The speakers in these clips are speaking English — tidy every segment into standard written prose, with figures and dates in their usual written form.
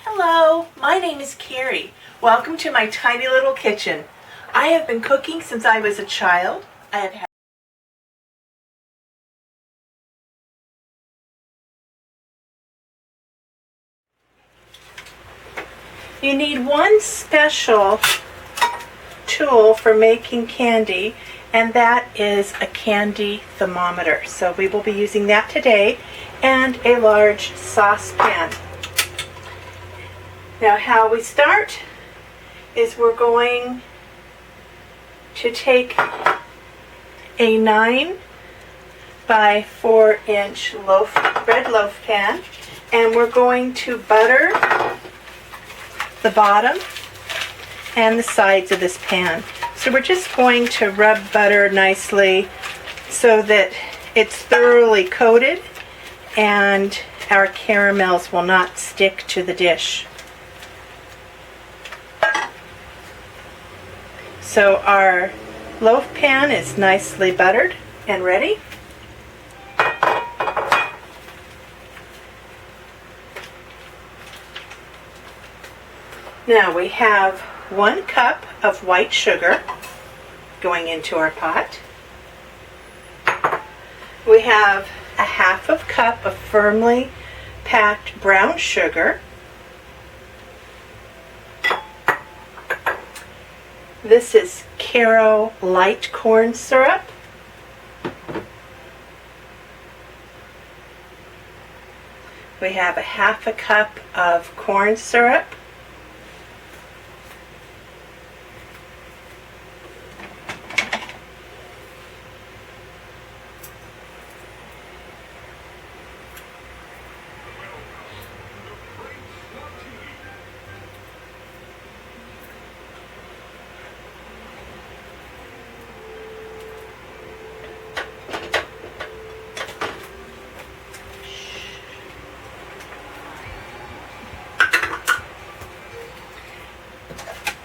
Hello, my name is Carrie. Welcome to my tiny little kitchen. I have been cooking since I was a child. You need one special tool for making candy, and that is a candy thermometer. So we will be using that today, and a large saucepan. Now how we start is we're going to take a 9 by 4 inch red loaf pan, and we're going to butter the bottom and the sides of this pan. So we're just going to rub butter nicely so that it's thoroughly coated and our caramels will not stick to the dish. So our loaf pan is nicely buttered and ready. Now we have 1 cup of white sugar going into our pot. We have a 1/2 cup of firmly packed brown sugar. This is Carrie light corn syrup. We have a 1/2 cup of corn syrup.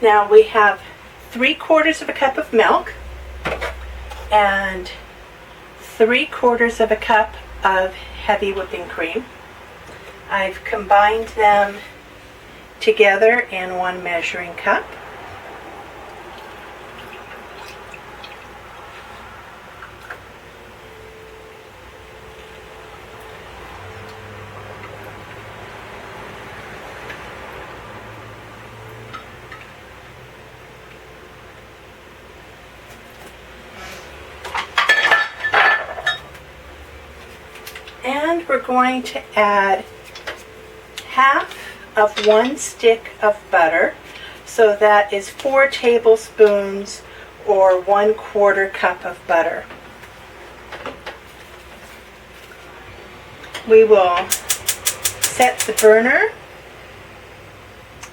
Now we have 3/4 of a cup of milk and 3/4 of a cup of heavy whipping cream. I've combined them together in 1 measuring cup. And we're going to add 1/2 of 1 stick of butter. So that is 4 tablespoons or 1/4 cup of butter. We will set the burner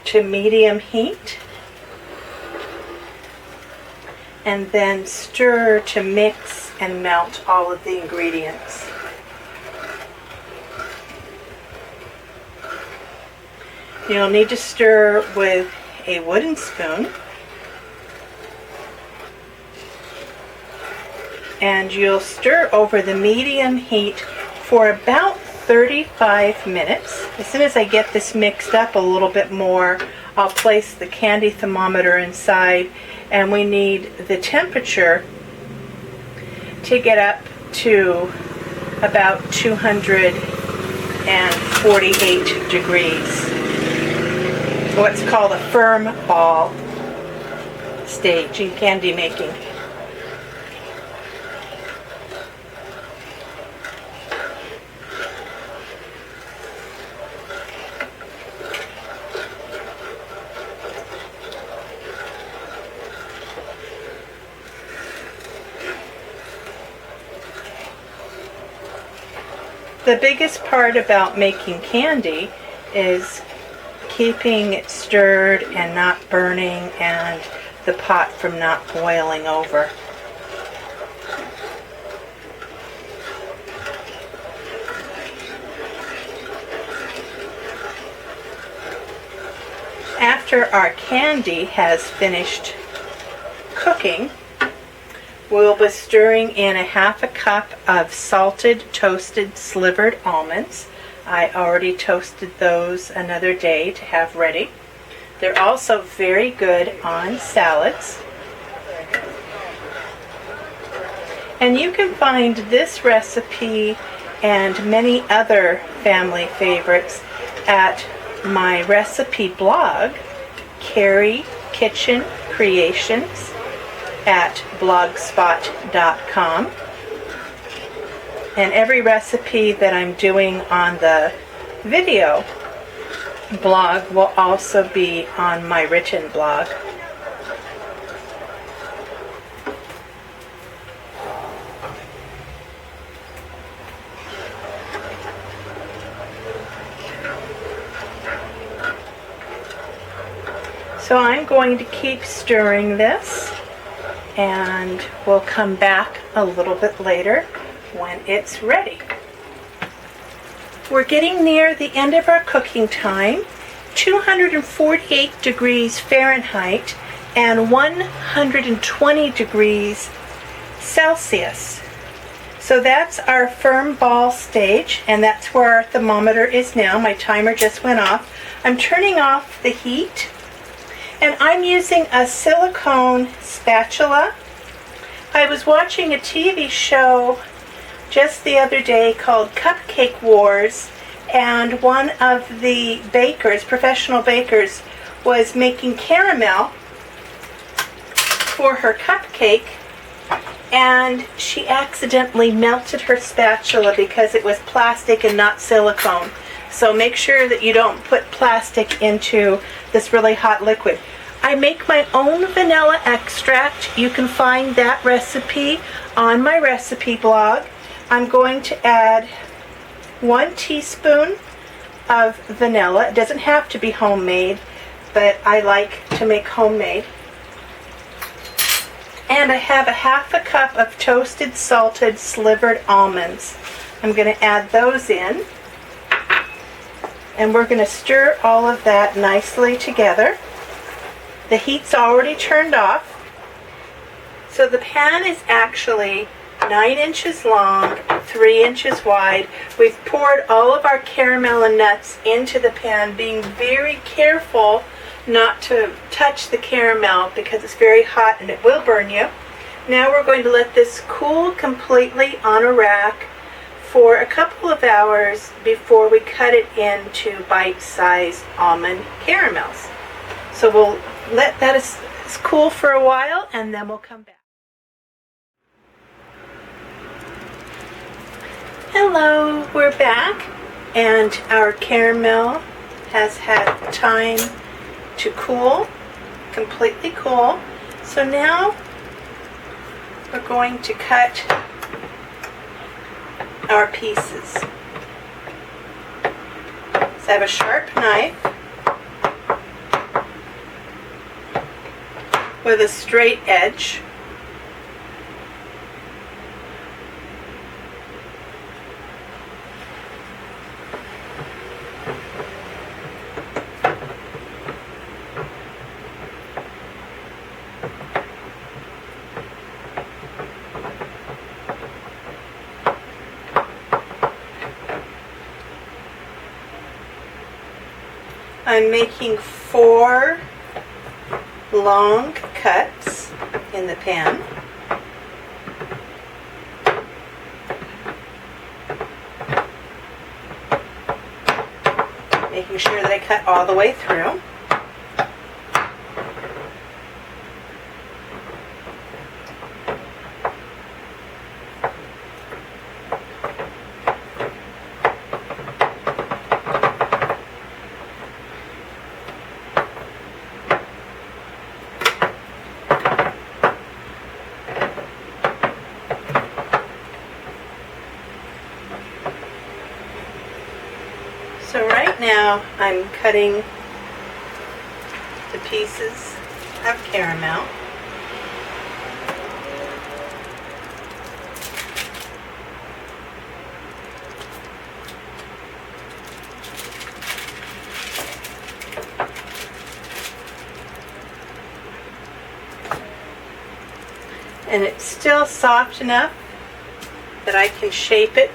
to medium heat and then stir to mix and melt all of the ingredients. You'll need to stir with a wooden spoon, and you'll stir over the medium heat for about 35 minutes. As soon as I get this mixed up a little bit more, I'll place the candy thermometer inside, and we need the temperature to get up to about 248 degrees. What's called a firm ball stage in candy making. The biggest part about making candy is keeping it stirred and not burning, and the pot from not boiling over. After our candy has finished cooking, we'll be stirring in a 1/2 cup of salted toasted slivered almonds. I already toasted those another day to have ready. They're also very good on salads. And you can find this recipe and many other family favorites at my recipe blog, Carrie Kitchen Creations, at blogspot.com. And every recipe that I'm doing on the video blog will also be on my written blog. So I'm going to keep stirring this, and we'll come back a little bit later when it's ready. We're getting near the end of our cooking time. 248 degrees Fahrenheit and 120 degrees Celsius. So that's our firm ball stage, and that's where our thermometer is now. My timer just went off. I'm turning off the heat, and I'm using a silicone spatula. I was watching a TV show just the other day called Cupcake Wars, and one of the bakers, professional bakers, was making caramel for her cupcake, and she accidentally melted her spatula because it was plastic and not silicone. So make sure that you don't put plastic into this really hot liquid. I make my own vanilla extract. You can find that recipe on my recipe blog. I'm going to add 1 teaspoon of vanilla. It doesn't have to be homemade, but I like to make homemade. And I have a half a cup of toasted, salted, slivered almonds. I'm going to add those in. And we're going to stir all of that nicely together. The heat's already turned off. So the pan is actually 9 inches long, 3 inches wide. We've poured all of our caramel and nuts into the pan, being very careful not to touch the caramel because it's very hot and it will burn you. Now we're going to let this cool completely on a rack for a couple of hours before we cut it into bite-sized almond caramels. So we'll let that cool for a while, and then we'll come back. Hello, we're back, and our caramel has had time to cool, completely cool. So now we're going to cut our pieces. So I have a sharp knife with a straight edge. I'm making 4 long cuts in the pan. Making sure that I cut all the way through. So right now I'm cutting the pieces of caramel. And it's still soft enough that I can shape it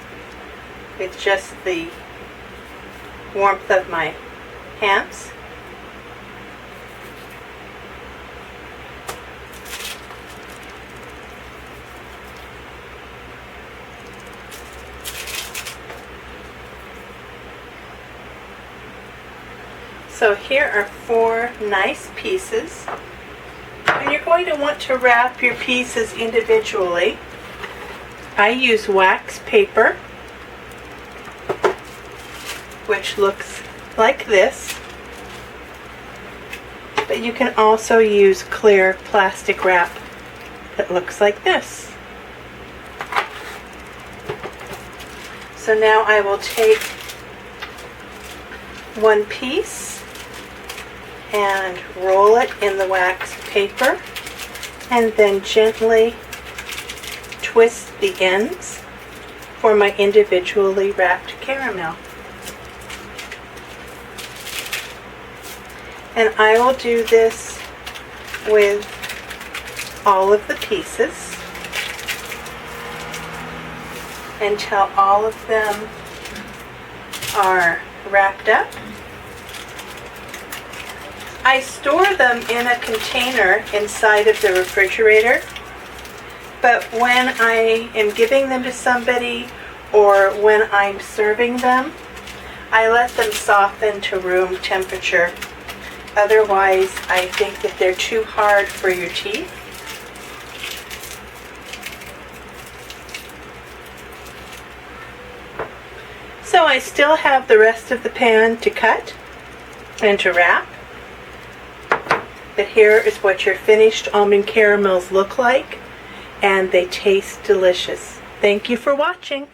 with just the warmth of my hands. So here are 4 nice pieces. And you're going to want to wrap your pieces individually. I use wax paper, which looks like this. But you can also use clear plastic wrap that looks like this. So now I will take one piece and roll it in the wax paper and then gently twist the ends for my individually wrapped caramel. And I will do this with all of the pieces until all of them are wrapped up. I store them in a container inside of the refrigerator, but when I am giving them to somebody or when I'm serving them, I let them soften to room temperature. Otherwise, I think that they're too hard for your teeth. So I still have the rest of the pan to cut and to wrap. But here is what your finished almond caramels look like, and they taste delicious. Thank you for watching.